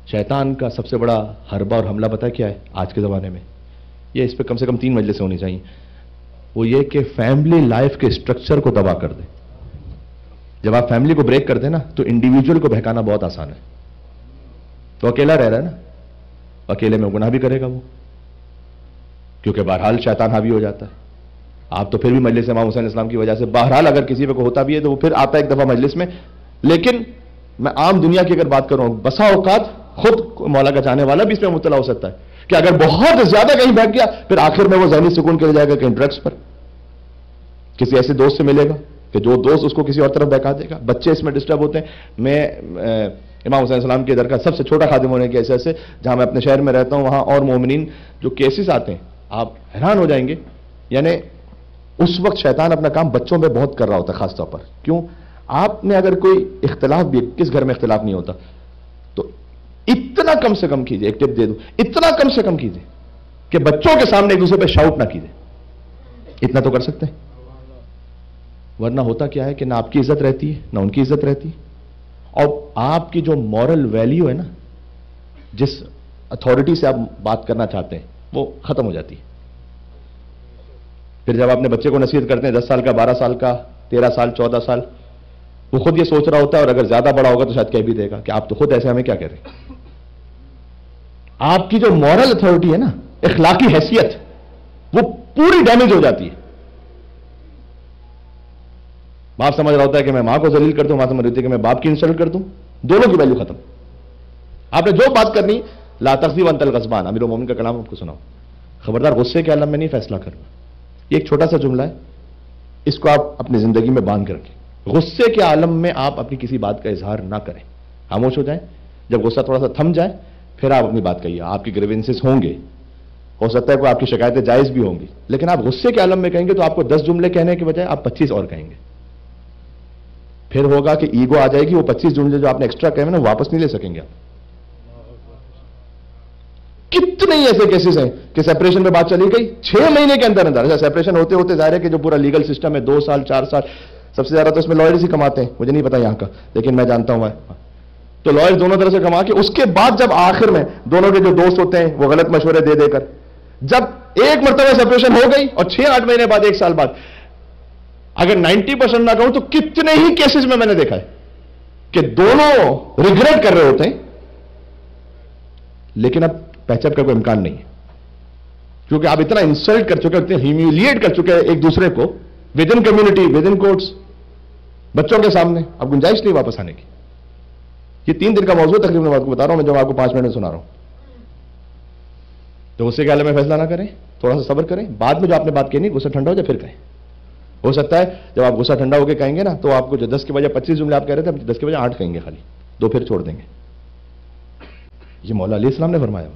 शैतान का सबसे बड़ा हरबा और हमला पता क्या है आज के ज़माने में? ये इस पर कम से कम 3 मजलिसें होनी चाहिए। वो ये कि फैमिली लाइफ के स्ट्रक्चर को तबाह कर दे। जब आप फैमिली को ब्रेक करते हैं ना, तो इंडिविजुअल को बहकाना बहुत आसान है। तो अकेला रह रहा है ना, अकेले में गुनाह भी करेगा वो, क्योंकि बहरहाल शैतान हावी हो जाता है। आप तो फिर भी मजलिस इमाम हुसैन इस्लाम की वजह से, बहरहाल अगर किसी पे को होता भी है तो वो फिर आता है एक दफा मजलिस में। लेकिन मैं आम दुनिया की अगर बात करूं, बसा औकात खुद मौला का चाहने वाला भी इसमें मुब्तला हो सकता है कि अगर बहुत ज्यादा कहीं बैठ गया, फिर आखिर में वो ज़हनी सुकून के लिए जाएगा कहीं ड्रग्स पर, किसी ऐसे दोस्त से मिलेगा कि जो दोस्त उसको किसी और तरफ बहका देगा। बच्चे इसमें डिस्टर्ब होते हैं। मैं इमाम हुसैन सलाम के दर का सबसे छोटा खादिम होने की हैसियत से, जहां मैं अपने शहर में रहता हूं, वहां और मोमिनीन जो केसेस आते हैं आप हैरान हो जाएंगे। यानी उस वक्त शैतान अपना काम बच्चों में बहुत कर रहा होता है खासतौर पर। क्यों? आपने अगर कोई इख्तिलाफ भी, किस घर में इख्तिलाफ नहीं होता, तो इतना कम से कम कीजिए, एक टिप दे दूं, इतना कम से कम कीजिए कि बच्चों के सामने एक दूसरे पे शाउट ना कीजिए। इतना तो कर सकते हैं, वरना होता क्या है कि ना आपकी इज्जत रहती है ना उनकी इज्जत रहती है, और आपकी जो मॉरल वैल्यू है ना, जिस अथॉरिटी से आप बात करना चाहते हैं, वो खत्म हो जाती है। फिर जब अपने बच्चे को नसीहत करते हैं, 10 साल का, 12 साल का, 13 साल, 14 साल, वो खुद ये सोच रहा होता है, और अगर ज्यादा बड़ा होगा तो शायद कह भी देगा कि आप तो खुद ऐसे, हमें क्या कह रहे हैं। आपकी जो मॉरल अथॉरिटी है ना, इखलाकी हैसियत, वो पूरी डैमेज हो जाती है। बाप समझ रहा होता है कि मैं मां को जलील कर दूं, मां समझ रही थी कि मैं बाप की इंसल्ट कर दूं, दोनों की वैल्यू खत्म। आपने जो बात करनी, ला तग़ज़ब अंतल ग़ज़बान, अमीरुल मोमिनीन का कलाम आपको सुनाओ, खबरदार गुस्से के आलम में नहीं फैसला करना। ये एक छोटा सा जुमला है, इसको आप अपनी जिंदगी में बांध के रखें। गुस्से के आलम में आप अपनी किसी बात का इजहार ना करें, खामोश हो जाएं। जब गुस्सा थोड़ा सा थम जाए, फिर आप अपनी बात कहिए। आपकी ग्रीवेंसेस होंगे, हो सकता है कोई आपकी शिकायतें जायज भी होंगी, लेकिन आप गुस्से के आलम में कहेंगे तो आपको 10 जुमले कहने के बजाय आप 25 और कहेंगे। फिर होगा कि ईगो आ जाएगी, वो 25 जुमले जो आपने एक्स्ट्रा कहे ना वापस नहीं ले सकेंगे आप। कितने ही ऐसे केसेस हैं कि सेपरेशन में बात चली गई 6 महीने के अंदर अंदर, ऐसा सेपरेशन होते होते जाहिर है कि जो पूरा लीगल सिस्टम है 2 साल 4 साल, सबसे ज्यादा तो इसमें लॉयर्स ही कमाते हैं, मुझे नहीं पता यहां का, लेकिन मैं जानता हूं। तो लॉयर्स दोनों तरह से कमा के, उसके बाद जब आखिर में दोनों के जो दोस्त होते हैं वो गलत मशवरे दे देकर, जब एक मरतबा सेपरेशन हो गई और 6-8 महीने बाद, 1 साल बाद, अगर 90% ना कहूं तो कितने ही केसेस में मैंने देखा है कि दोनों रिग्रेट कर रहे होते हैं, लेकिन अब पैचअप का कोई इम्कान नहीं है, क्योंकि आप इतना इंसल्ट कर चुके, इतने ह्यूमिलिएट कर चुके हैं एक दूसरे को, with in community, with in courts, बच्चों के सामने। अब गुंजाइश नहीं वापस आने की। ये 3 दिन का मौजूद तकरीबन आपको बता रहा हूं मैं, जब आपको 5 मिनट में सुना रहा हूं। तो उससे क्या में फैसला ना करें, थोड़ा सा सब्र करें, बाद में जो आपने बात कहनी गुस्सा ठंडा हो जाए फिर कहें। हो सकता है जब आप गुस्सा ठंडा होकर कहेंगे ना, तो आपको जो 10 के बजाय 25 जुमले आप कह रहे थे, 10 के बजाय 8 कहेंगे खाली, 2 फिर छोड़ देंगे। ये मौला अली इस्लाम ने फरमाया।